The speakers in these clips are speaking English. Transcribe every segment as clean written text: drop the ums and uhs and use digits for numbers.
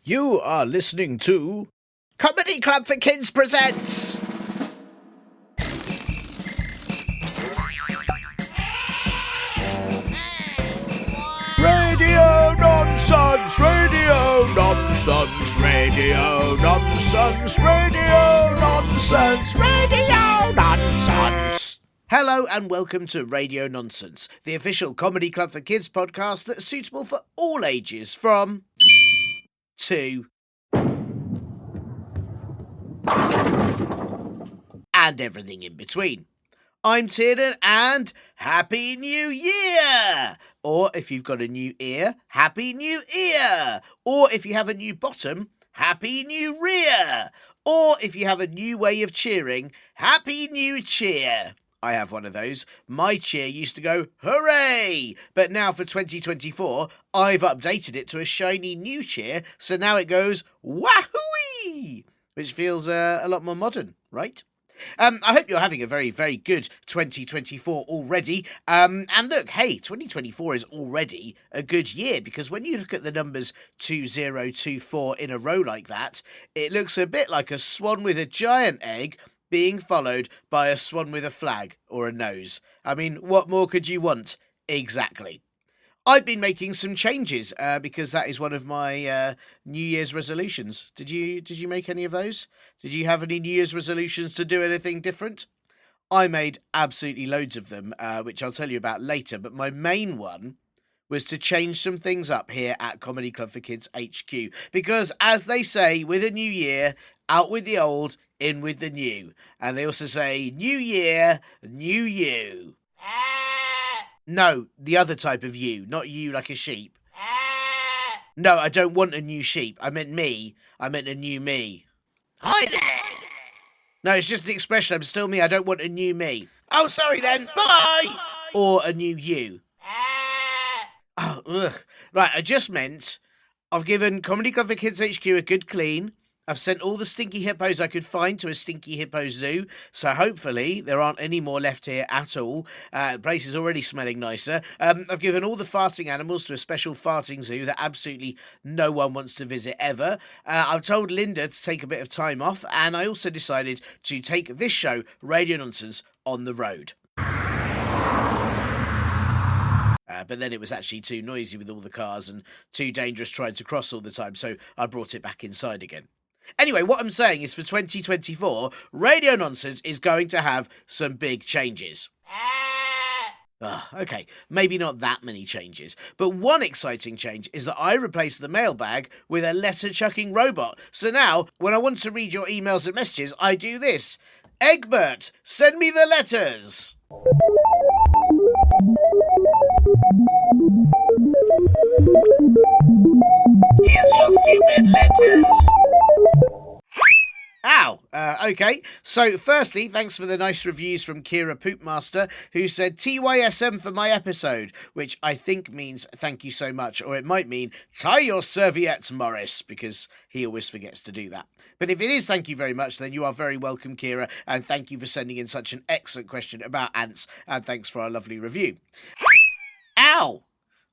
You are listening to Comedy Club for Kids presents Radio Nonsense, Radio Nonsense, Radio Nonsense, Radio Nonsense, Radio Nonsense. Hello and welcome to Radio Nonsense, the official Comedy Club for Kids podcast that's suitable for all ages from 2 and everything in between. I'm Tiernan and Happy New Year! Or if you've got a new ear, Happy New Ear! Or if you have a new bottom, Happy New Rear! Or if you have a new way of cheering, Happy New Cheer! I have one of those. My cheer used to go, hooray! But now for 2024, I've updated it to a shiny new cheer, so now it goes, wahooey! Which feels a lot more modern, right? I hope you're having a very, very good 2024 already. And look, hey, 2024 is already a good year, because when you look at the numbers 2024 in a row like that, it looks a bit like a swan with a giant egg being followed by a swan with a flag or a nose. I mean, what more could you want? Exactly. I've been making some changes because that is one of my New Year's resolutions. Did you make any of those? Did you have any New Year's resolutions to do anything different? I made absolutely loads of them, which I'll tell you about later. But my main one was to change some things up here at Comedy Club for Kids HQ. Because, as they say, with a new year, out with the old, in with the new. And they also say, new year, new you. No, the other type of you, not you like a sheep. No, I don't want a new sheep. I meant me. I meant a new me. Hi there! No, it's just an expression. I'm still me. I don't want a new me. Oh, sorry then. Bye! Or a new you. Oh, ugh. Right, I just meant I've given Comedy Club for Kids HQ a good clean. I've sent all the stinky hippos I could find to a stinky hippo zoo, so hopefully there aren't any more left here at all. The place is already smelling nicer. I've given all the farting animals to a special farting zoo that absolutely no one wants to visit ever. I've told Linda to take a bit of time off, and I also decided to take this show, Radio Nonsense, on the road. But then it was actually too noisy with all the cars and too dangerous trying to cross all the time, so I brought it back inside again. Anyway, what I'm saying is for 2024, Radio Nonsense is going to have some big changes. Okay, maybe not that many changes, but one exciting change is that I replaced the mailbag with a letter-chucking robot. So now, when I want to read your emails and messages, I do this. ADVERT, send me the letters! Here's your stupid letters. Ow! Okay, so firstly, thanks for the nice reviews from Kira Poopmaster, who said TYSM for my episode, which I think means thank you so much, or it might mean tie your serviettes, Morris, because he always forgets to do that. But if it is thank you very much, then you are very welcome, Kira, and thank you for sending in such an excellent question about ants, and thanks for our lovely review. Ow!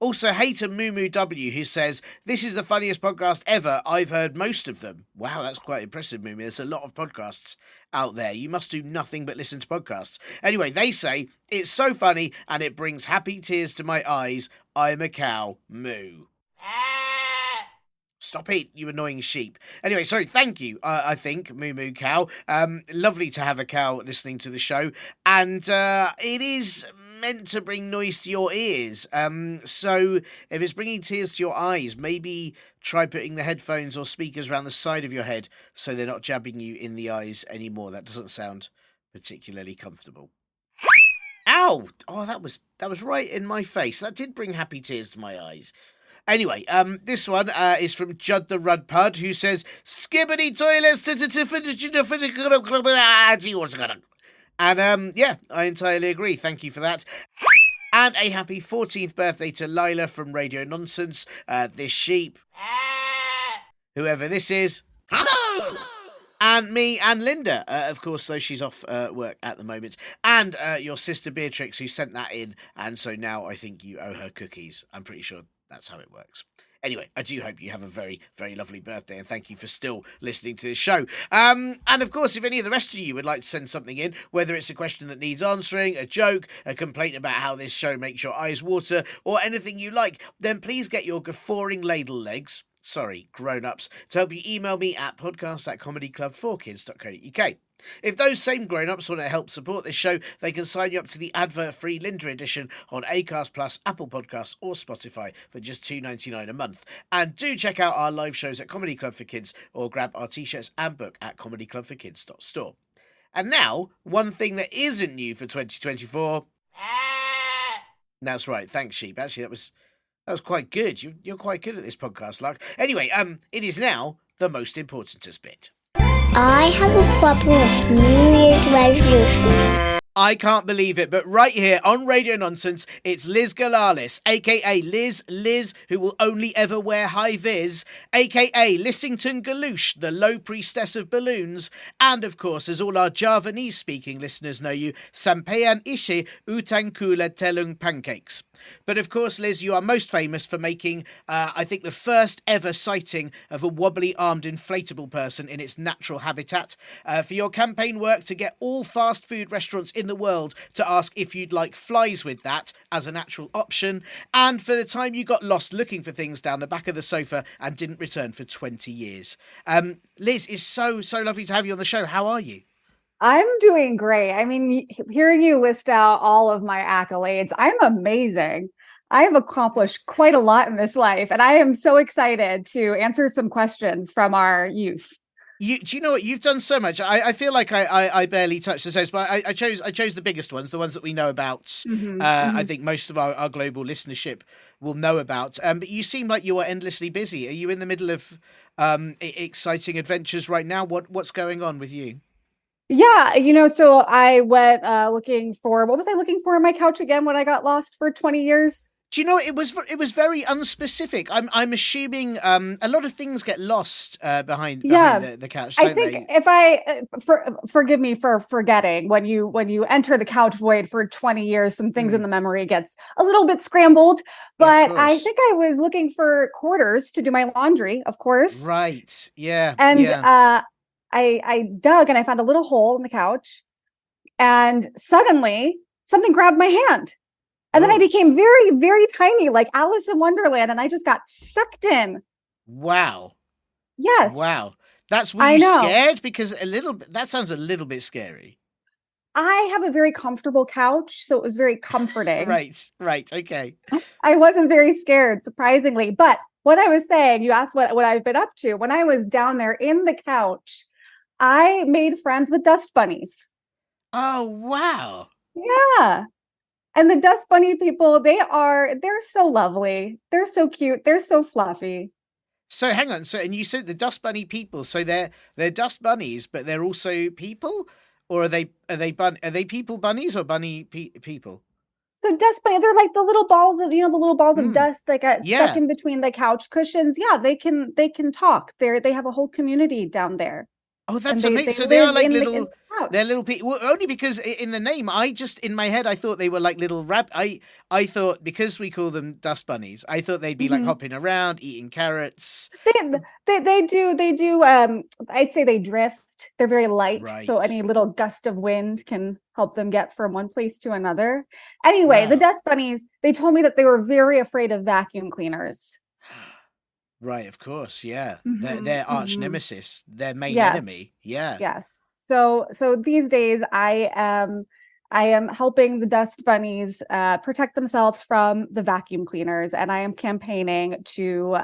Also, Hater Moo W, who says, this is the funniest podcast ever. I've heard most of them. Wow, that's quite impressive, Moo. There's a lot of podcasts out there. You must do nothing but listen to podcasts. Anyway, they say, it's so funny and it brings happy tears to my eyes. I'm a cow. Moo. Stop it, you annoying sheep. Anyway, sorry, thank you, I think, Moo Moo Cow. Lovely to have a cow listening to the show. And it is meant to bring noise to your ears. So if it's bringing tears to your eyes, maybe try putting the headphones or speakers around the side of your head so they're not jabbing you in the eyes anymore. That doesn't sound particularly comfortable. Ow! Oh, that was right in my face. That did bring happy tears to my eyes. Anyway, this one is from Judd the Rudpud, who says, Skibbity toilets and yeah, I entirely agree. Thank you for that. And a happy 14th birthday to Lila from Radio Nonsense, this sheep, whoever this is. Hello! And me and Linda, of course, though she's off work at the moment. And your sister Beatrix, who sent that in. And so now I think you owe her cookies. I'm pretty sure that's how it works. Anyway, I do hope you have a very, very lovely birthday, and thank you for still listening to this show. And of course, if any of the rest of you would like to send something in, whether it's a question that needs answering, a joke, a complaint about how this show makes your eyes water, or anything you like, then please get your guffawing ladle legs, sorry, grown-ups, to help you email me at podcast@comedyclub4kids.co.uk. If those same grown-ups want to help support this show, they can sign you up to the advert-free Linda edition on Acast Plus, Apple Podcasts or Spotify for just $2.99 a month. And do check out our live shows at Comedy Club for Kids or grab our t-shirts and book at comedyclubforkids.store. And now, one thing that isn't new for 2024... That's right, thanks, Sheep. Actually, that was quite good. You're quite good at this podcast, Lark. Anyway, it is now the most important bit. I have a problem with New Year's resolutions. I can't believe it, but right here on Radio Nonsense, it's Liz Galalis, a.k.a. Liz, who will only ever wear high-vis, a.k.a. Lissington Galoosh, the low priestess of balloons, and, of course, as all our Javanese-speaking listeners know you, Sampeyan Ishe Utankula Telung Pancakes. But of course, Liz, you are most famous for making, I think, the first ever sighting of a wobbly-armed inflatable person in its natural habitat, for your campaign work to get all fast food restaurants in the world to ask if you'd like flies with that as an actual option, and for the time you got lost looking for things down the back of the sofa and didn't return for 20 years. Liz, it's so lovely to have you on the show. How are you? I'm doing great. I mean, hearing you list out all of my accolades, I'm amazing. I have accomplished quite a lot in this life, and I am so excited to answer some questions from our youth. Do you know what? You've done so much. I feel like I barely touched the surface, but I chose the biggest ones, the ones that we know about. I think most of our global listenership will know about. But you seem like you are endlessly busy. Are you in the middle of exciting adventures right now? What's going on with you? Yeah, so I went looking for, what was I looking for on my couch again when I got lost for 20 years? Do you know, it was very unspecific. I'm assuming a lot of things get lost behind the couch. I think forgive me for forgetting, when you enter the couch void for 20 years, some things in the memory gets a little bit scrambled. But I think I was looking for quarters to do my laundry, of course. Right. Yeah. And I dug and I found a little hole in the couch, and suddenly something grabbed my hand. And then I became very, very tiny, like Alice in Wonderland, and I just got sucked in. Wow. Yes. Wow. Were you scared? Because that sounds a little bit scary. I have a very comfortable couch, so it was very comforting. Right. Okay. I wasn't very scared, surprisingly. But what I was saying, you asked what I've been up to. When I was down there in the couch, I made friends with dust bunnies. Oh, wow. Yeah. And the dust bunny people, they're so lovely. They're so cute. They're so fluffy. So hang on. So, and you said the dust bunny people, so they're dust bunnies, but they're also people? Or are they people bunnies or bunny people? So dust bunny, they're like the little balls of dust that got stuck in between the couch cushions. Yeah, they can talk. They have a whole community down there. Oh, that's amazing. So they are like they're little people. Well, only because in the name, in my head, I thought they were like little I thought, because we call them dust bunnies, I thought they'd be like hopping around, eating carrots. They do. I'd say they drift. They're very light. Right. So any little gust of wind can help them get from one place to another. Anyway, the dust bunnies, they told me that they were very afraid of vacuum cleaners. Right, of course, yeah. Their arch nemesis, their main enemy. Yeah. Yes. So these days I am helping the dust bunnies protect themselves from the vacuum cleaners, and I am campaigning to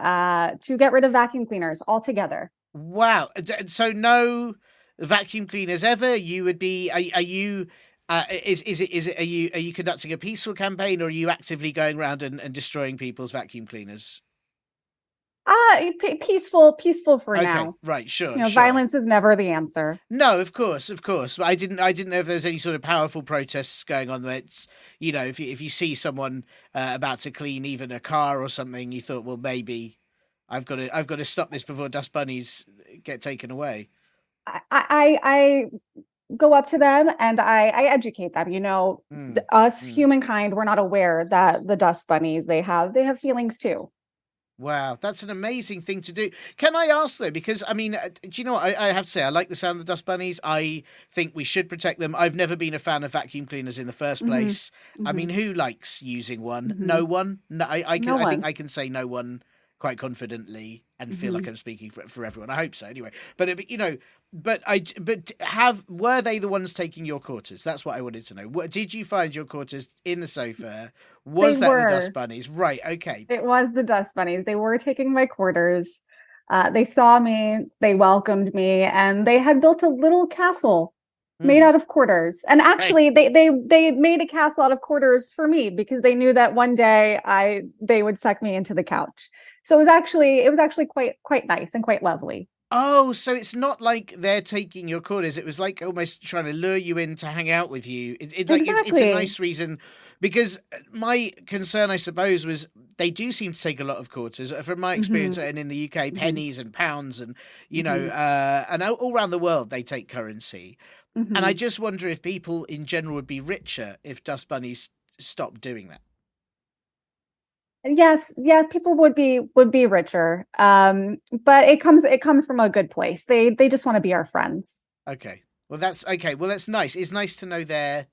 get rid of vacuum cleaners altogether. Wow. So no vacuum cleaners ever? You would be are you are you conducting a peaceful campaign, or are you actively going around and destroying people's vacuum cleaners? Peaceful for now. Right, sure. Violence is never the answer. No, of course. But I didn't know if there was any sort of powerful protests going on there. It's, if you see someone about to clean even a car or something, you thought, well, maybe I've got to stop this before dust bunnies get taken away. I go up to them and I educate them. Us humankind, we're not aware that the dust bunnies, they have feelings too. Wow, that's an amazing thing to do. Can I ask though, because I mean, do you know what I have to say? I like the sound of the dust bunnies. I think we should protect them. I've never been a fan of vacuum cleaners in the first Hmm. place. I mean, who likes using one? Hmm. No one. No, No I think one. I can say no one quite confidently and feel like Hmm. I'm speaking for everyone. I hope so. Anyway, you know, but were they the ones taking your quarters? That's what I wanted to know. Did you find your quarters in the sofa? They Was that the dust were. bunnies? Right. Okay. It was the dust bunnies. They were taking my quarters. They saw me, they welcomed me, and they had built a little castle made Hmm. out of quarters. And Right. actually, they made a castle out of quarters for me because they knew that one day they would suck me into the couch. So it was actually quite nice and quite lovely. Oh, so it's not like they're taking your quarters. It was like almost trying to lure you in to hang out with you. It's a Exactly. nice reason, because my concern, I suppose, was they do seem to take a lot of quarters. From my experience, Hmm. and in the UK, Hmm. pennies and pounds, and Hmm. and all around the world they take currency. And I Hmm. just wonder if people in general would be richer if dust bunnies stopped doing that. Yes, yeah, people would be richer. But it comes from a good place. They just want to be our friends. Okay, well that's okay. Well, that's nice. It's nice to know they're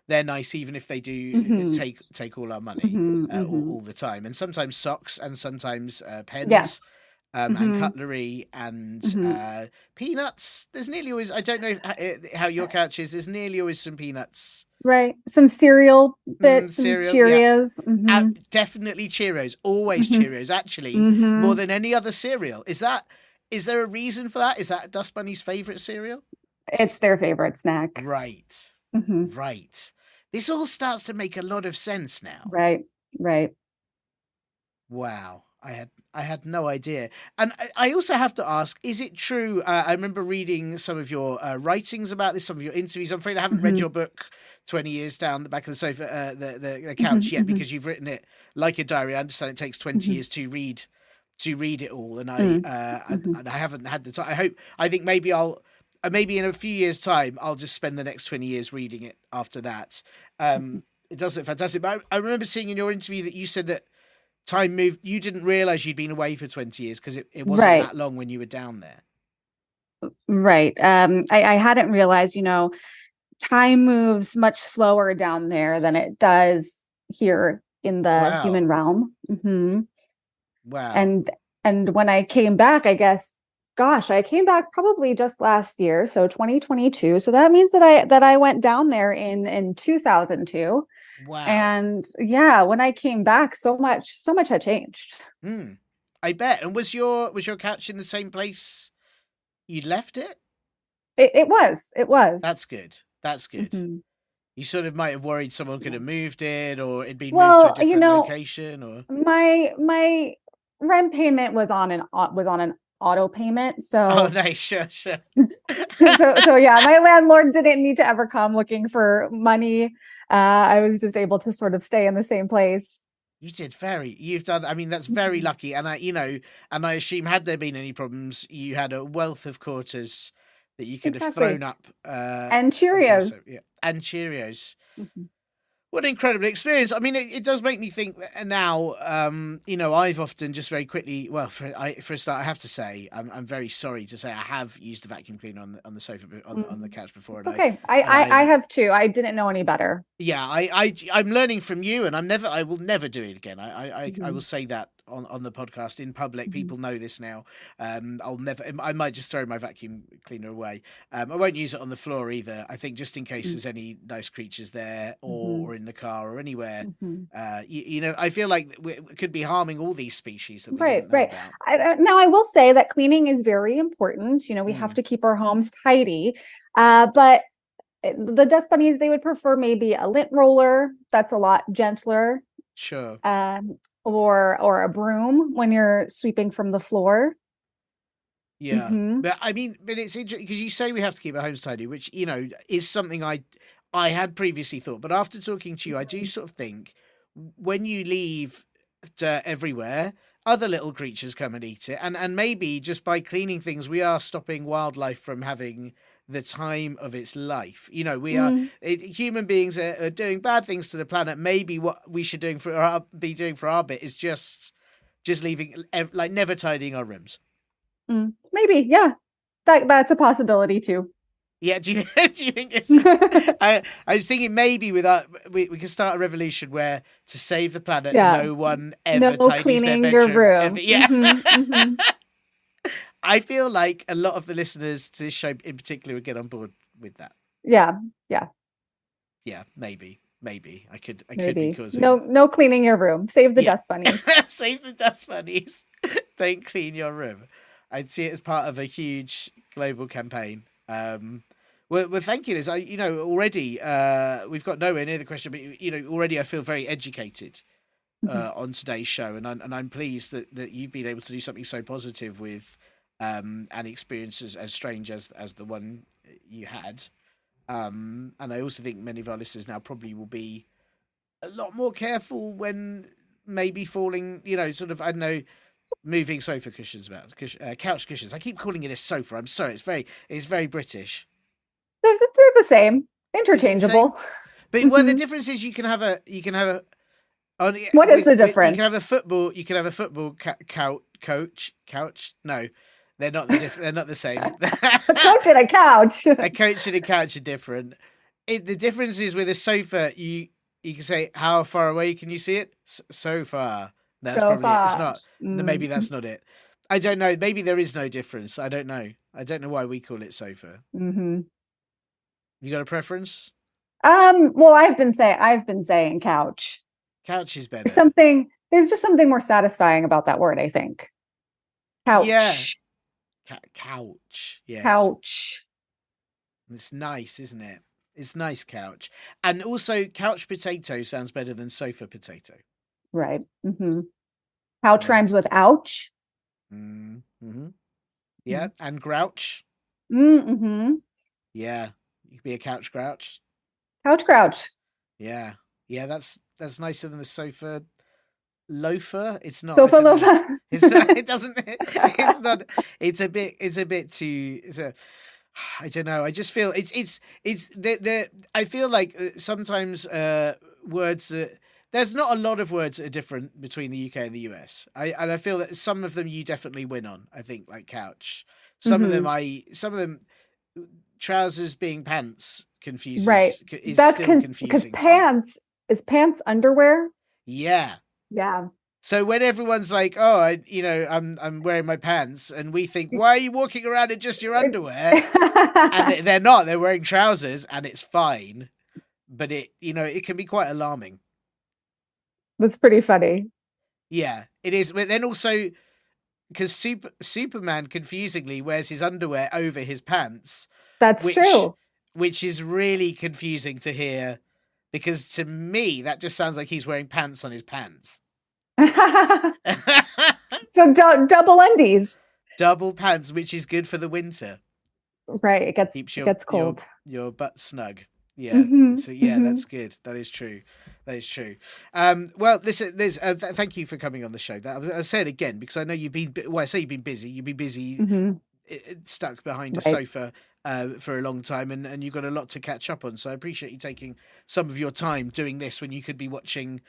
nice, even if they do Hmm. take all our money Hmm. Hmm. all the time, and sometimes socks, and sometimes pens, Yes. and Hmm. cutlery, and Hmm. peanuts. There's nearly always. I don't know how your couch is. There's nearly always some peanuts. Right. Some cereal bits, some Cereal, yeah. Cheerios. Hmm. Definitely Cheerios. Always Hmm. Cheerios. Actually, more Hmm. than any other cereal. Is there a reason for that? Is that Dust Bunny's favorite cereal? It's their favorite snack. Right. Hmm. Right. This all starts to make a lot of sense now. Right. Right. Wow. I had no idea. And I also have to ask, is it true? I remember reading some of your writings about this, some of your interviews. I'm afraid I haven't read Hmm. your book 20 years down the back of the sofa, the couch yet, Hmm. because you've written it like a diary. I understand it takes 20 Hmm. years to read it all, and Hmm. Hmm. I haven't had the time. I think maybe I'll maybe in a few years' time I'll just spend the next 20 years reading it after that. It does look fantastic. But I remember seeing in your interview that you said that time moved. You didn't realize you'd been away for 20 years because it wasn't Right. that long when you were down there. Right. I hadn't realized, time moves much slower down there than it does here in the Wow. human realm. Hmm. Wow. And when I came back, I guess, gosh, I came back probably just last year, so 2022. So that means that I went down there in 2002. Wow. And yeah, when I came back, so much had changed. Hmm. I bet. And was your couch in the same place you'd left it? It was. That's good. That's good. Hmm. You sort of might have worried someone could Yeah. have moved it, or it'd been moved to a Well, different location, or my rent payment was on an auto payment, oh so no, sure. so yeah, my landlord didn't need to ever come looking for money. I was just able to sort of stay in the same place. You've done, I mean, that's very Mhm. lucky. And and I assume, had there been any problems, you had a wealth of quarters that you could have Exactly. thrown up And onto the sofa. Cheerios. Yeah. And Cheerios. Mhm. What an incredible experience. I mean, it does make me think now, I've often just very quickly, well, for a start, I have to say, I'm very sorry to say I have used the vacuum cleaner on the sofa, on the Mhm. couch before. It's okay. I, And I I I'm, have too. I didn't know any better. yeah, I'm learning from you, and I will never do it again. I will Mhm. say that on the podcast in public. Mhm. People know this now. I'll never. I might just throw my vacuum cleaner away. I won't use it on the floor either. I think just in case Mhm. there's any nice creatures there, Mhm. or in the car, or anywhere. Mhm. I feel like we could be harming all these species that we Right, didn't know right. about. Now, I will say that cleaning is very important. We have Mm, to keep our homes tidy. But the dust bunnies, they would prefer maybe a lint roller that's a lot gentler, sure. or a broom when you're sweeping from the floor. Yeah, Hmm. but I mean, but it's interesting because you say we have to keep our homes tidy, which is something I had previously thought, but after talking to you, I do sort of think when you leave dirt everywhere, other little creatures come and eat it, and maybe just by cleaning things, we are stopping wildlife from having the time of its life. Mm, Human beings are doing bad things to the planet. Maybe what we should be doing for our bit is just leaving, like never tidying our rooms. Maybe, yeah. That's a possibility too. Yeah, do you think this is... I was thinking maybe we can start a revolution where to save the planet, no one ever tidies cleaning their your bedroom. room. Yeah. I feel like a lot of the listeners to this show in particular would get on board with that. Yeah. Yeah, maybe. I could Maybe. be causing... No cleaning your room. Save the dust bunnies. Save the dust bunnies. Don't clean your room. I'd see it as part of a huge global campaign. Well, thank you, Liz. Already we've got nowhere near the question, but already I feel very educated on today's show, and I'm pleased that you've been able to do something so positive with an experience as strange as the one you had. And I also think many of our listeners now probably will be a lot more careful when maybe falling, sort of, I don't know, moving sofa cushions about, couch cushions. I keep calling it a sofa. I'm sorry. It's very British. They're the same. Interchangeable. But the difference is you can have a. What is the difference? You can have a football couch. No, they're not they're not the same. A coach and a couch. A coach and a couch are different. The difference is with a sofa, you can say how far away can you see it? So far. That's probably it. It's not. Maybe that's not it. I don't know. Maybe there is no difference. I don't know. I don't know why we call it sofa. Mm-hmm. You got a preference? Well, I've been saying couch. Couch is better. There's just something more satisfying about that word, I think. Couch. Yeah. Couch. Yeah. Couch. It's nice, isn't it? It's nice, couch. And also, couch potato sounds better than sofa potato. Right. Mm-hmm. Couch rhymes with ouch. Mm-hmm. Yeah, and grouch. Mm-hmm. Yeah, you could be a couch grouch. Couch grouch. Yeah, that's nicer than a sofa loafer. It's not sofa loafer. It's not, it doesn't. It's not. It's a bit too. I don't know. I just feel it's I feel like sometimes words that. There's not a lot of words that are different between the UK and the US. I feel that some of them you definitely win on. I think like couch. Some of them trousers being pants confuses. Right. That's still confusing. Because is pants underwear? Yeah. Yeah. So when everyone's like, "Oh, I'm wearing my pants," and we think, "Why are you walking around in just your underwear?" And they're not. They're wearing trousers, and it's fine. But it can be quite alarming. That's pretty funny. Yeah, it is. But then also, because Superman confusingly wears his underwear over his pants. That's true. Which is really confusing to hear, because to me, that just sounds like he's wearing pants on his pants. So double undies. Double pants, which is good for the winter. Right, it gets cold. Your butt snug. Yeah. Mm-hmm. So that's good. That is true. Well, listen, Liz, thank you for coming on the show. I'll say it again because I know you've been. Well, I say you've been busy. You've been busy, stuck behind a sofa for a long time, and you've got a lot to catch up on. So I appreciate you taking some of your time doing this when you could be watching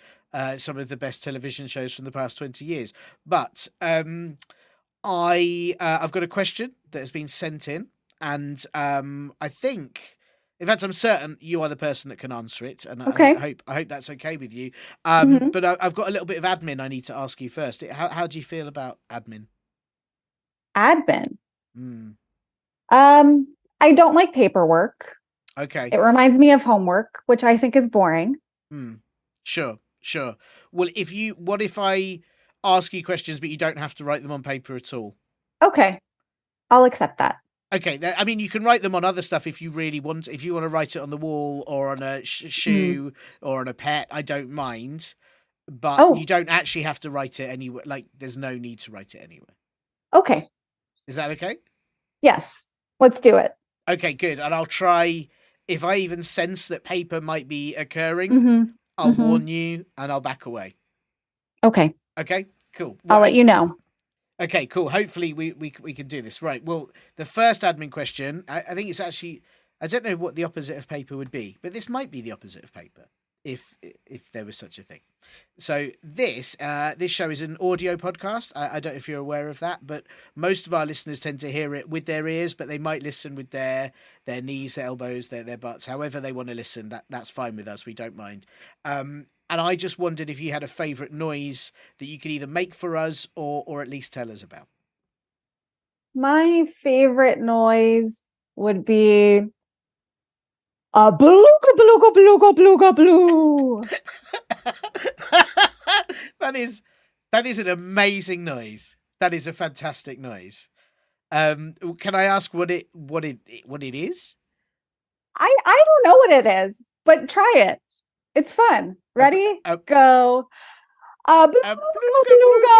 some of the best television shows from the past 20 years. But I've got a question that has been sent in, and I think. In fact, I'm certain you are the person that can answer it, and okay. I hope that's okay with you. But I've got a little bit of admin I need to ask you first. How do you feel about admin? Admin? I don't like paperwork. Okay. It reminds me of homework, which I think is boring. Sure. Well, what if I ask you questions, but you don't have to write them on paper at all? Okay. I'll accept that. Okay, I mean, you can write them on other stuff if you really want. If you want to write it on the wall or on a shoe or on a pet, I don't mind. But you don't actually have to write it anywhere. Like, there's no need to write it anywhere. Okay. Is that okay? Yes. Let's do it. Okay, good. And I'll try. If I even sense that paper might be occurring, I'll warn you and I'll back away. Okay. Okay, cool. Well, I'll let you know. Okay, cool. Hopefully we can do this. Right. Well, the first admin question, I think it's actually, I don't know what the opposite of paper would be, but this might be the opposite of paper. if there was such a thing. So this show is an audio podcast. I don't know if you're aware of that, but most of our listeners tend to hear it with their ears, but they might listen with their knees, their elbows, their butts, however they want to listen. That's fine with us. We don't mind. And I just wondered if you had a favourite noise that you could either make for us or at least tell us about. My favorite noise would be a beluga beluga beluga beluga blue. That is an amazing noise. That is a fantastic noise. Can I ask what it is? I don't know what it is, but try it. It's fun. Ready? Go. Beluga beluga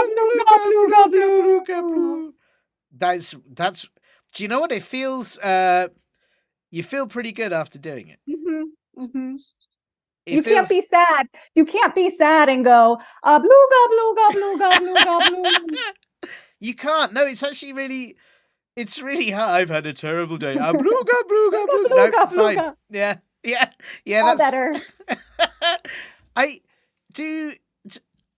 beluga beluga blue. That's. Do you know what it feels? You feel pretty good after doing it. Mm-hmm. Mm-hmm. Can't be sad. You can't be sad and go, beluga, beluga, beluga, beluga, beluga. You can't. No, it's actually really, it's really hard. I've had a terrible day. Beluga, beluga, beluga. No, fine. Yeah. All that's better. I do.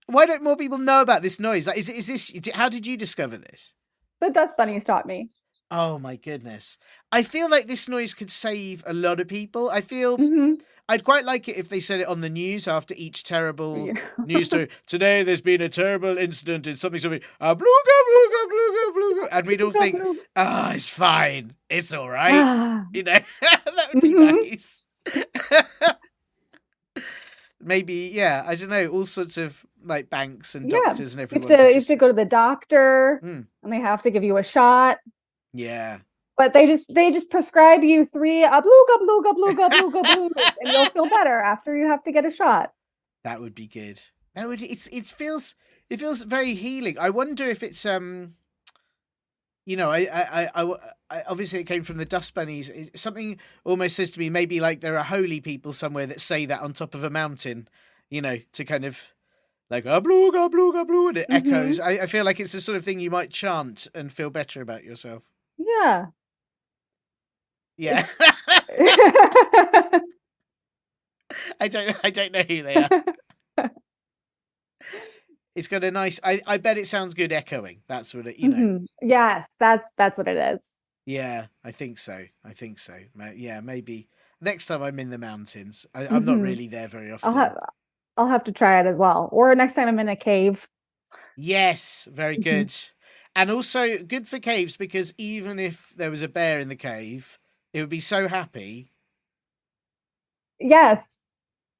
Why don't more people know about this noise? Like, is this? How did you discover this? The dust bunnies taught me. Oh my goodness! I feel like this noise could save a lot of people. I feel. Mm-hmm. I'd quite like it if they said it on the news after each terrible news story. Today there's been a terrible incident in something, beluga, beluga, beluga, beluga. And we'd all think, it's fine. It's all right. You know, that would be nice. Maybe, I don't know, all sorts of like banks and doctors and everyone. You have to go to the doctor and they have to give you a shot. Yeah. But they just prescribe you 3 beluga, beluga, beluga, beluga, beluga, and you'll feel better after you have to get a shot. That would be good. It feels very healing. I wonder if it's you know, I obviously it came from the dust bunnies. Something almost says to me maybe like there are holy people somewhere that say that on top of a mountain, you know, to kind of like beluga, beluga, beluga, and it echoes. I feel like it's the sort of thing you might chant and feel better about yourself. Yeah. Yeah. I don't know who they are. It's got a nice I bet it sounds good echoing. That's what it, you know. Yes, that's what it is. Yeah, I think so. Yeah, maybe next time I'm in the mountains. I'm not really there very often. I'll have to try it as well. Or next time I'm in a cave. Yes, very good. And also good for caves because even if there was a bear in the cave, it would be so happy. Yes.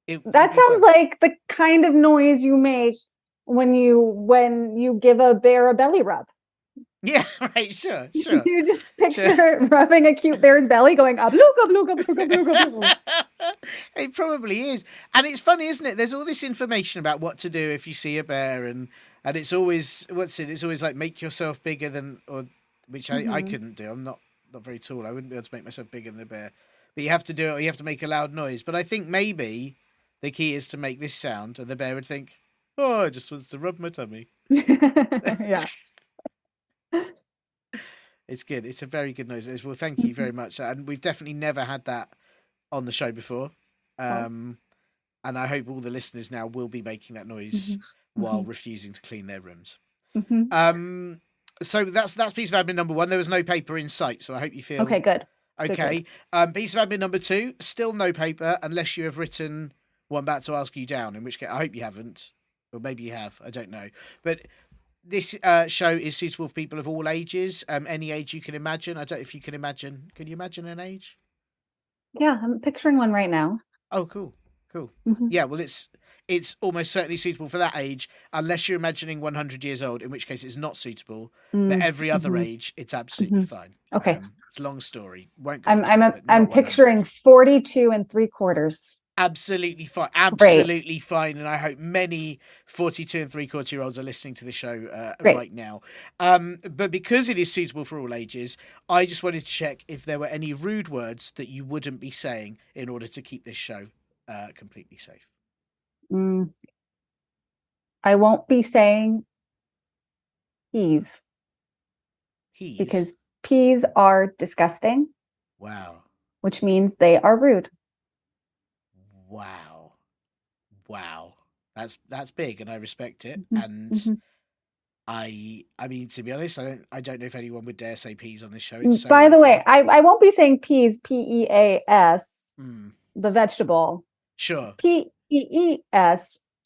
That sounds like the kind of noise you make when you give a bear a belly rub. Yeah, right, sure. You just picture rubbing a cute bear's belly going, beluga, beluga, beluga, beluga, beluga. It probably is. And it's funny, isn't it? There's all this information about what to do if you see a bear and it's always it's always like make yourself bigger than which I couldn't do. I'm not very tall. I wouldn't be able to make myself bigger than a bear. But you have to do it or you have to make a loud noise. But I think maybe the key is to make this sound and the bear would think, I just wants to rub my tummy. Yeah. It's good. It's a very good noise. Well, thank you very much. And we've definitely never had that on the show before. And I hope all the listeners now will be making that noise while refusing to clean their rooms. So that's piece of admin number 1. There was no paper in sight, so I hope you feel okay. Good. Okay. Good. Piece of admin number 2, still no paper unless you have written one back to ask you down. In which case, I hope you haven't, or maybe you have. I don't know, but. This show is suitable for people of all ages, any age you can imagine. I don't know if you can imagine. Can you imagine an age? Yeah, I'm picturing one right now. Oh, cool. Yeah, well, it's almost certainly suitable for that age, unless you're imagining 100 years old, in which case it's not suitable. But every other age, it's absolutely fine. Okay, it's a long story. Won't go I'm picturing 42 3/4. Absolutely fine. Absolutely fine. And I hope many 42 3/4-year-olds are listening to the show right now. But because it is suitable for all ages, I just wanted to check if there were any rude words that you wouldn't be saying in order to keep this show completely safe. I won't be saying peas. Peas? Because peas are disgusting. Wow. Which means they are rude. Wow. Wow. That's big, and I respect it. Mhm, And mhm. I mean, to be honest, I don't know if anyone would dare say peas on this show. It's so By the way, awful. I won't be saying peas, Peas, Mm, the vegetable. sure. Pees,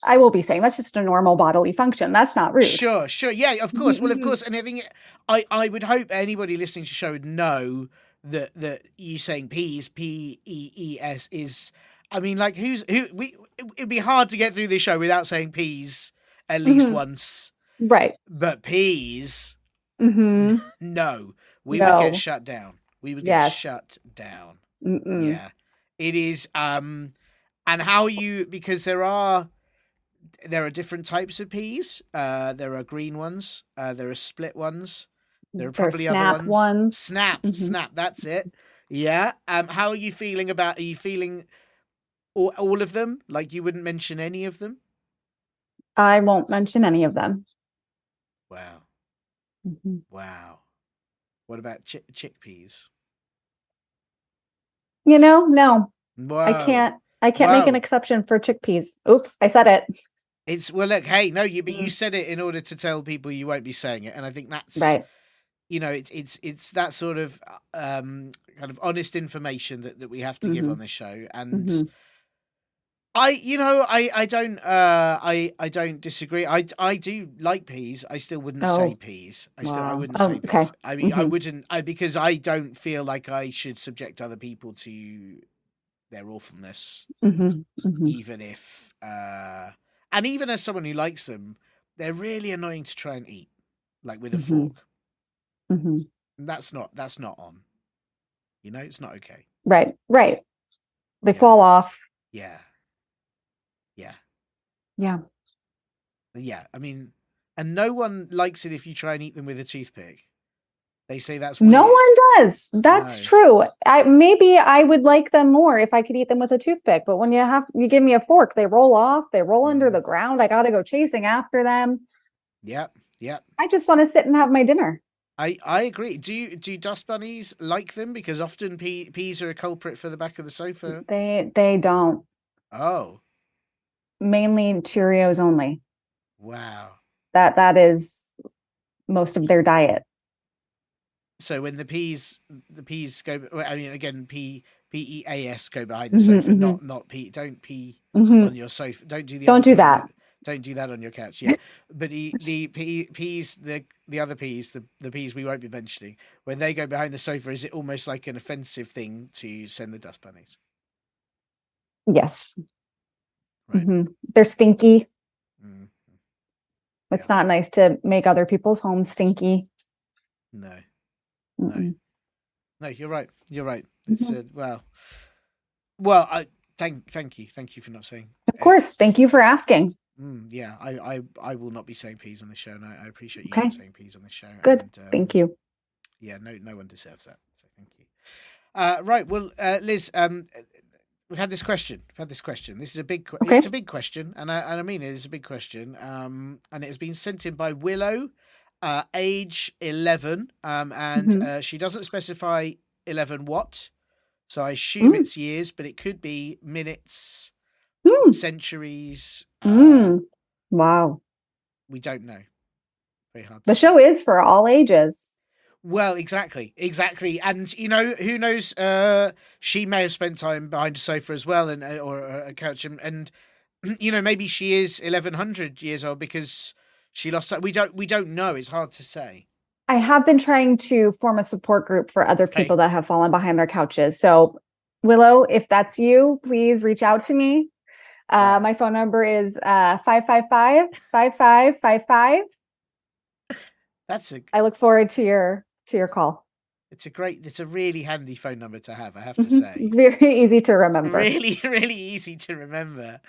I will be saying that's just a normal bodily function. That's not rude. Sure. Yeah, of course. Well, of Mhm. course. And I think I would hope anybody listening to the show would know that you saying peas, Pees, is. I mean, like, it'd be hard to get through this show without saying peas at least Mhm. once. Right. But peas, Mm-hmm. no, we would get No. shut down. We would get Yes. shut down. Mm-mm. Yeah, it is. And how you, because there are different types of peas. There are green ones. There are split ones. There are probably There's other snap ones. Snap, Mhm. snap. That's it. Yeah. How are you feeling about? Are you feeling all of them? Like you wouldn't mention any of them? I won't mention any of them. Wow. Mhm. Wow. What about chickpeas? No. Whoa. I can't make an exception for chickpeas. Oops, I said it. It's well, look, hey, no, but you Mm. said it in order to tell people you won't be saying it, and I think that's Right. it's that sort of kind of honest information that we have to give Mhm. on this show, and Mhm. I don't disagree. I do like peas. I still wouldn't say Oh, peas. I wow. wouldn't Oh, say okay. peas. I mean, I Mhm. wouldn't. Because I don't feel like I should subject other people to their awfulness, Mhm. Mhm. even if and even as someone who likes them, they're really annoying to try and eat, like with a Mhm. fork. Mhm. That's not on. It's not okay. Right. They Yeah. fall off. Yeah. Yeah. Yeah. Yeah. I mean, and no one likes it if you try and eat them with a toothpick. They say that's weird. No one does. That's No. true. Maybe I would like them more if I could eat them with a toothpick, but when you give me a fork, they roll off, they roll under the ground. I got to go chasing after them. Yep. I just want to sit and have my dinner. I agree. Do dust bunnies like them? Because often peas are a culprit for the back of the sofa. They don't. Oh. Mainly Cheerios only. Wow. That is most of their diet. So when the peas go, I mean, again, peas go behind the sofa, not pee. Don't pee on your sofa. Don't do the. Don't do that. Don't do that on your couch. Yeah, but the peas, the other peas, the peas we won't be mentioning, when they go behind the sofa, is it almost like an offensive thing to send the dust bunnies? Yes. Right. They're stinky. Mm. It's not nice to make other people's homes stinky. No. Mm-mm. No, you're right. You're right. It's well, thank you for not saying. Of course. Thank you for asking. Yeah, I will not be saying peas on this show, and I appreciate you Okay. not saying peas on this show. Good. And, thank you. Yeah, no one deserves that. So thank you. Right. Well, Liz, we've had this question. This is a big. Okay. It's a big question, and I mean it is a big question. And it has been sent in by Willow, age 11. And she doesn't specify 11 what. So I assume it's years, but it could be minutes, centuries. Wow. We don't know. Very hard. The show is for all ages. Well, exactly. And, who knows, she may have spent time behind a sofa as well, and or a couch, and maybe she is 1100 years old because she lost that. We don't know. It's hard to say. I have been trying to form a support group for other people that have fallen behind their couches. So, Willow, if that's you, please reach out to me. My phone number is 555-5555. I look forward to your call. It's a really handy phone number to have, I have to say. Very easy to remember. Really, really easy to remember.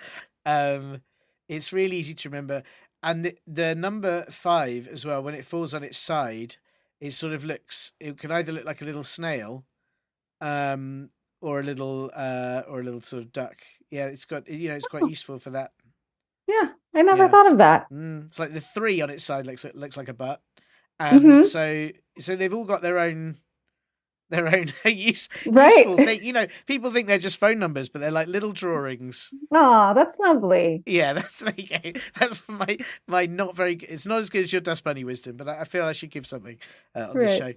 It's really easy to remember. And the number 5 as well, when it falls on its side, it sort of it can either look like a little snail, or a little sort of duck. Yeah, it's quite useful for that. Yeah, I never thought of that. It's like the 3 on its side looks like a butt. And so they've all got their own their own Right. useful thing. You know, people think they're just phone numbers, but they're like little drawings. Oh, that's lovely. Yeah, there you go. That's my not very. It's not as good as your dust bunny wisdom, but I feel I should give something on this show.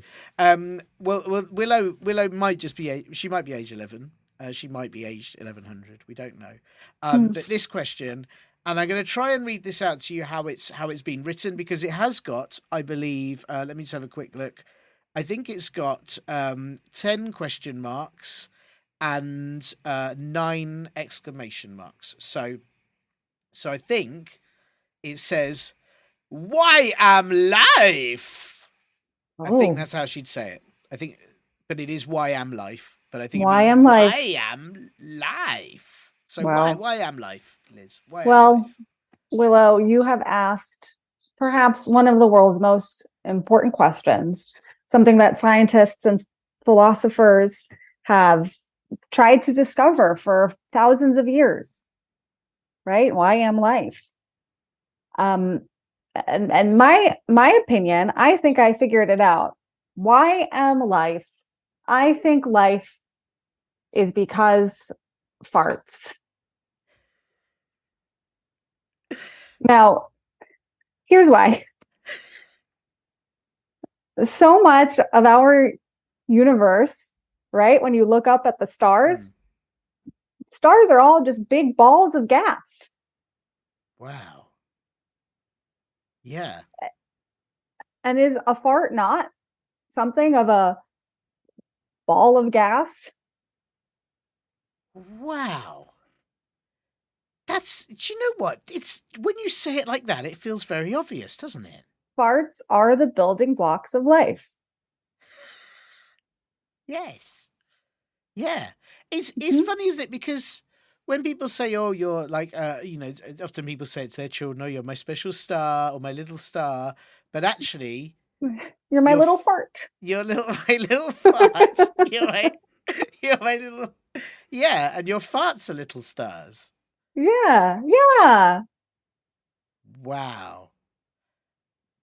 Well, Willow might just be. She might be age 11. She might be aged 1100. We don't know. But this question, and I'm going to try and read this out to you how it's been written, because it has got, I believe. Let me just have a quick look. I think it's got 10 question marks and 9 exclamation marks. So I think it says, "Why am life?" Oh. I think that's how she'd say it. I think, but it is "Why am life?" But I think why am life? Why am life? So Wow. why am life, Liz? Why well, am life? Willow, you have asked perhaps one of the world's most important questions, something that scientists and philosophers have tried to discover for thousands of years, right? Why am life? And my opinion, I think I figured it out. Why am life? I think life is because farts. Now, here's why. So much of our universe, right? When you look up at the stars, stars are all just big balls of gas. Wow. Yeah. And is a fart not something of a ball of gas? Wow. Do you know what? It's when you say it like that, it feels very obvious, doesn't it? Farts are the building blocks of life. Yes. Yeah. It's funny, isn't it? Because when people say, "Oh, you're like," often people say it's their children, "Oh, you're my special star or my little star," but actually, you're my little fart. You're my little fart. You're my little. Yeah, and your farts are little stars. Yeah. Wow.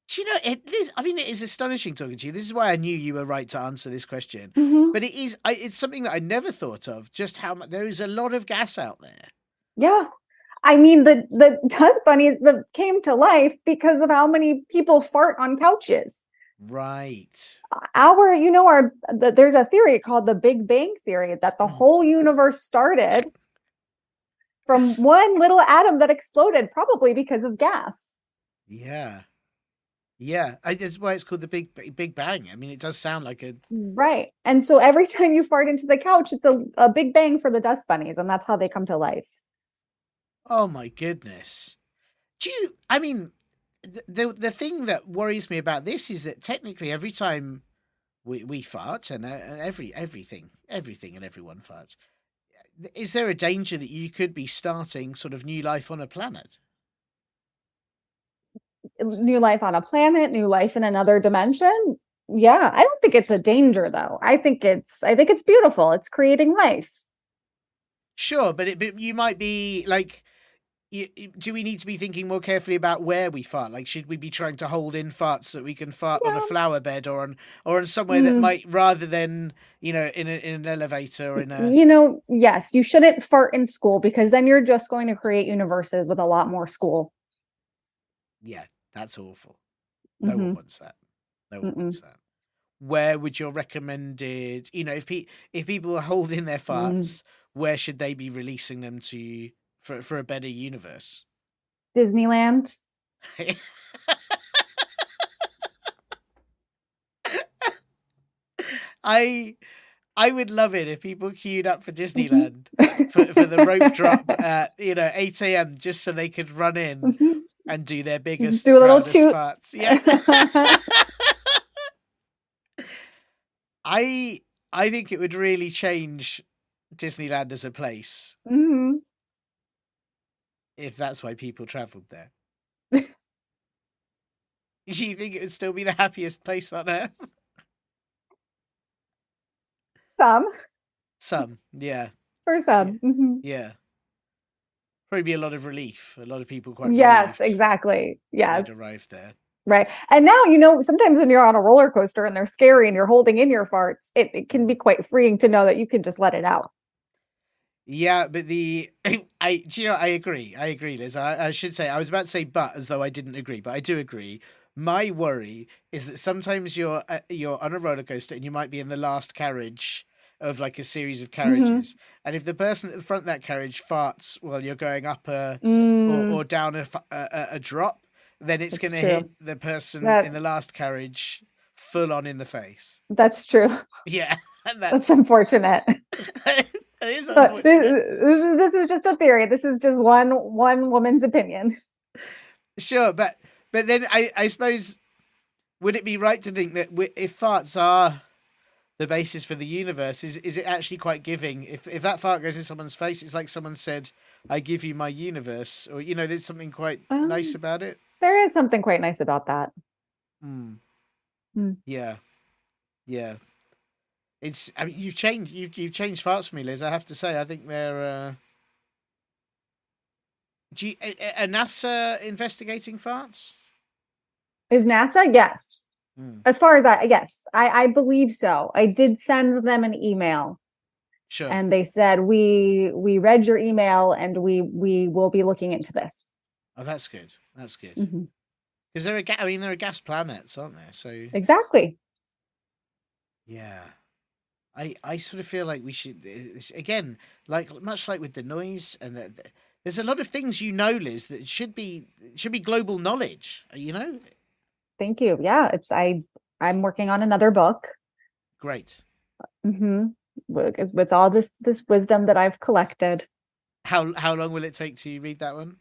Do you know, it is astonishing talking to you. This is why I knew you were right to answer this question. Mm-hmm. But it's something that I never thought of, just how much, there is a lot of gas out there. Yeah. I mean, the dust bunnies that came to life because of how many people fart on couches. Right. There's a theory called the Big Bang Theory that the whole universe started from one little atom that exploded, probably because of gas. Yeah. Yeah, that's why it's called the Big Bang. I mean, it does sound like a... Right. And so every time you fart into the couch, it's a big bang for the dust bunnies, and that's how they come to life. Oh, my goodness. The thing that worries me about this is that technically every time we fart, and everything and everyone farts, is there a danger that you could be starting sort of new life on a planet? New life on a planet, new life in another dimension. Yeah, I don't think it's a danger though. I think it's beautiful. It's creating life. Sure, but you might be like, do we need to be thinking more carefully about where we fart? Like, should we be trying to hold in farts so that we can fart on a flower bed or on somewhere that might, rather than, in an elevator or in a... Yes, you shouldn't fart in school, because then you're just going to create universes with a lot more school. Yeah, that's awful. No one wants that. No one wants that. Where would your recommended, if people are holding their farts, where should they be releasing them to for a better universe? Disneyland. I would love it if people queued up for Disneyland for the rope drop at 8 a.m. just so they could run in and do their biggest, do a little toot farts. Yeah. I think it would really change Disneyland as a place if that's why people travelled there. Do you think it would still be the happiest place on earth? Some, yeah. For some. Yeah. Mm-hmm. Yeah. Probably be a lot of relief. A lot of people quite Yes, exactly. Yes. they'd arrived there. Right. And now, sometimes when you're on a roller coaster and they're scary and you're holding in your farts, it can be quite freeing to know that you can just let it out. Yeah, but I agree. I agree, Liz. I should say, I was about to say but as though I didn't agree, but I do agree. My worry is that sometimes you're on a roller coaster and you might be in the last carriage of like a series of carriages. And if the person at the front of that carriage farts while you're going up or down a drop, then it's going to hit the person in the last carriage full on in the face. That's true. Yeah. That's unfortunate. It is unfortunate. This is just a theory. This is just one woman's opinion. Sure, but then I suppose, would it be right to think that if farts are the basis for the universe, is it actually quite giving? If that fart goes in someone's face, it's like someone said, "I give you my universe," or there's something quite nice about it. There is something quite nice about that. Yeah. It's. I mean, you've changed farts for me, Liz. I have to say, I think they're. Are NASA investigating farts? Is NASA? Yes. As far as I believe so. I did send them an email. Sure. And they said we read your email and we will be looking into this. Oh, that's good. That's good. Because they're gas planets, aren't they? So exactly. Yeah. I sort of feel like we should, again, much like with the noise, and there's a lot of things Liz, that should be global knowledge. Thank you. Yeah, I'm working on another book. Great. With all this wisdom that I've collected. How long will it take to read that one?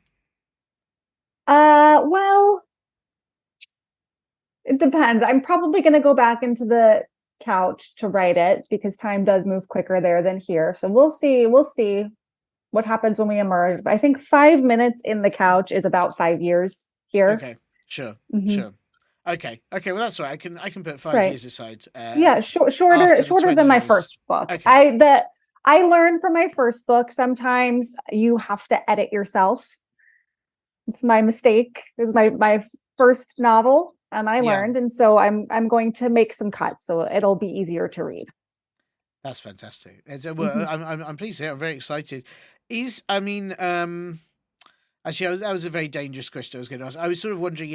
Well, it depends. I'm probably going to go back into the couch to write it because time does move quicker there than here. So we'll see what happens when we emerge. I think 5 minutes in the couch is about 5 years here. Okay, sure. Okay. Well, that's right. I can put 5 years aside. Shorter than my first book. Okay. I learned from my first book. Sometimes you have to edit yourself. It's my mistake. It was my first novel, and I learned, and so I'm going to make some cuts so it'll be easier to read. That's fantastic. I'm pleased to hear. I'm very excited. Actually, that was a very dangerous question I was going to ask. I was sort of wondering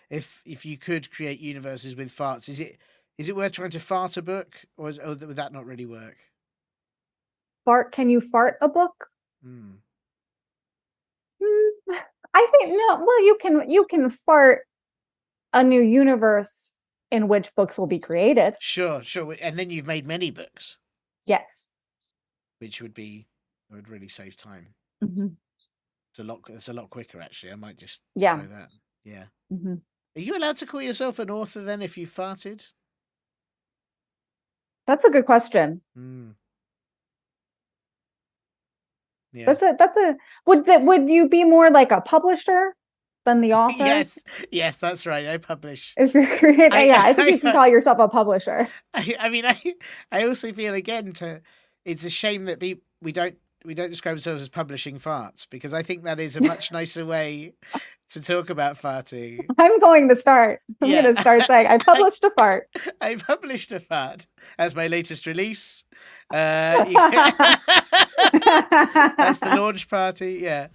if you could create universes with farts. Is it worth trying to fart a book, or would that not really work? Can you fart a book? I think no. Well, you can fart a new universe in which books will be created. Sure. And then you've made many books. Yes. Which would really save time. It's a lot quicker, actually. I might just try that. Yeah. Are you allowed to call yourself an author then if you farted? That's a good question. Yeah. Would you be more like a publisher than the author? Yes, that's right. I publish. If you're creating, I think you can call yourself a publisher. I also feel it's a shame that we don't describe ourselves as publishing farts, because I think that is a much nicer way to talk about farting. I'm going to start. I'm going to start saying, I published a fart. I published a fart as my latest release. That's the launch party. Yeah.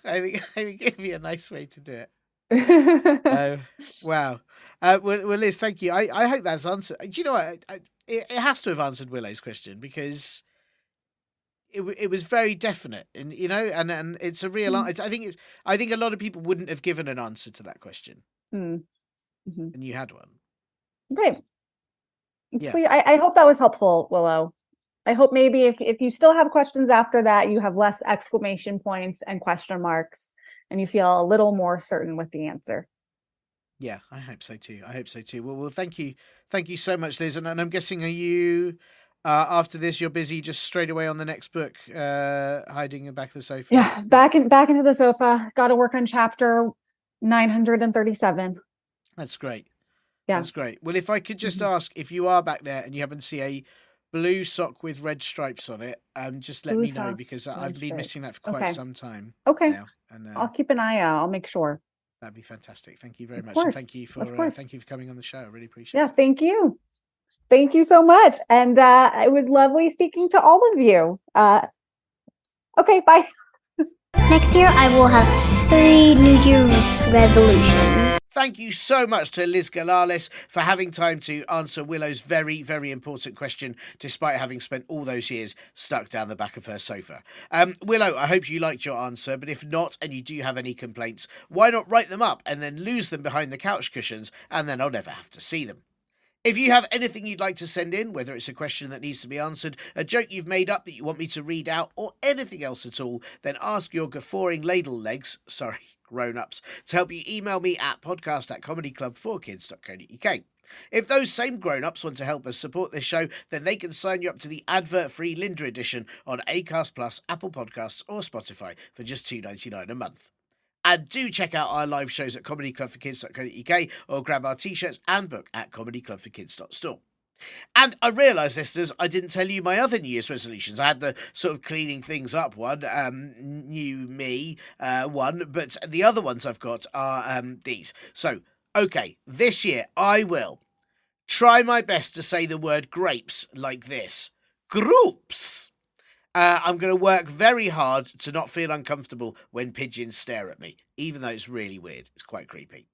I think it'd be a nice way to do it. Wow. Well, Liz, thank you. I hope that's answered. Do you know what? It has to have answered Willow's question, because it was very definite, and and it's a real. I think a lot of people wouldn't have given an answer to that question, and you had one. Great. I hope that was helpful, Willow. I hope maybe if you still have questions after that, you have less exclamation points and question marks, and you feel a little more certain with the answer. Yeah, I hope so too. Well, thank you so much, Liz. And I'm guessing, are you after this you're busy just straight away on the next book, hiding in the back of the sofa? Yeah, back into the sofa. Got to work on chapter 937. That's great. Yeah, that's great. Well, if I could just ask, if you are back there and you happen to see a blue sock with red stripes on it, just let Blue me know, sock, because red I've been missing that stripes. for quite Okay. some time Okay. now. And I'll keep an eye out. I'll make sure. that'd be fantastic. Thank you very Of much. course, And thank you of for course. coming on the show. I really appreciate Yeah, it. thank you. Thank you so much. And it was lovely speaking to all of you. Okay, bye. Next year, I will have 3 New Year's resolutions. Thank you so much to Liz Galalis for having time to answer Willow's very, very important question, despite having spent all those years stuck down the back of her sofa. Willow, I hope you liked your answer, but if not, and you do have any complaints, why not write them up and then lose them behind the couch cushions, and then I'll never have to see them. If you have anything you'd like to send in, whether it's a question that needs to be answered, a joke you've made up that you want me to read out, or anything else at all, then ask your guffawing ladle legs, grown-ups, to help you email me at podcast@comedyclub4kids.co.uk. If those same grown-ups want to help us support this show, then they can sign you up to the advert-free Linda edition on Acast Plus, Apple Podcasts or Spotify for just $2.99 a month. And do check out our live shows at comedyclubforkids.co.uk or grab our t-shirts and book at comedyclubforkids.store. And I realise, listeners, I didn't tell you my other New Year's resolutions. I had the sort of cleaning things up one, new me one, but the other ones I've got are these. So, okay, this year I will try my best to say the word grapes like this. Groups! I'm going to work very hard to not feel uncomfortable when pigeons stare at me, even though it's really weird. It's quite creepy.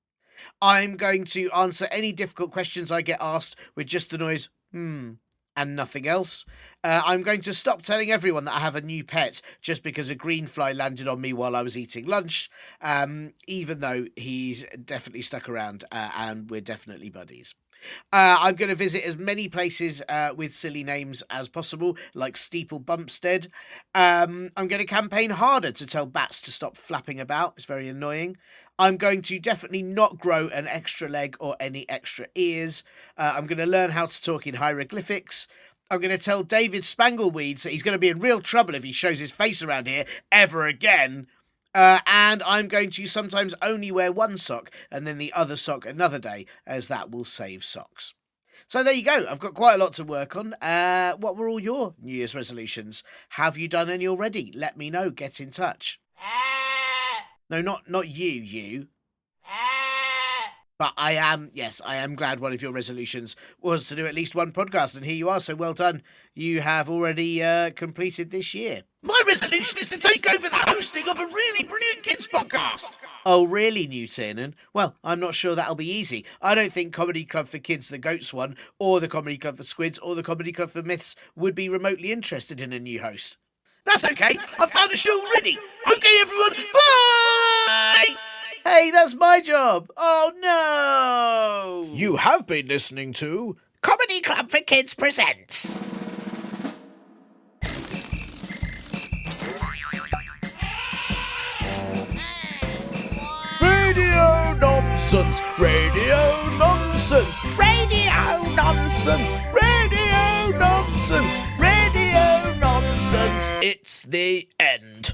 I'm going to answer any difficult questions I get asked with just the noise, and nothing else. I'm going to stop telling everyone that I have a new pet just because a green fly landed on me while I was eating lunch, even though he's definitely stuck around and we're definitely buddies. I'm going to visit as many places with silly names as possible, like Steeple Bumpstead. I'm going to campaign harder to tell bats to stop flapping about. It's very annoying. I'm going to definitely not grow an extra leg or any extra ears. I'm going to learn how to talk in hieroglyphics. I'm going to tell David Spangleweeds that he's going to be in real trouble if he shows his face around here ever again. And I'm going to sometimes only wear one sock and then the other sock another day, as that will save socks. So there you go. I've got quite a lot to work on. What were all your New Year's resolutions? Have you done any already? Let me know. Get in touch. No, not you. But I am glad one of your resolutions was to do at least one podcast, and here you are, so well done. You have already completed this year. My resolution is to take over the hosting of a really brilliant kids podcast. Oh, really, New Tiernan? Well, I'm not sure that'll be easy. I don't think Comedy Club for Kids, the Goats one, or the Comedy Club for Squids, or the Comedy Club for Myths would be remotely interested in a new host. That's okay. I've found a show already. Okay, everyone. Bye! Hey, that's my job. Oh, no. You have been listening to Comedy Club for Kids Presents. Radio nonsense. Radio nonsense. Radio nonsense. Radio nonsense. Radio nonsense. It's the end.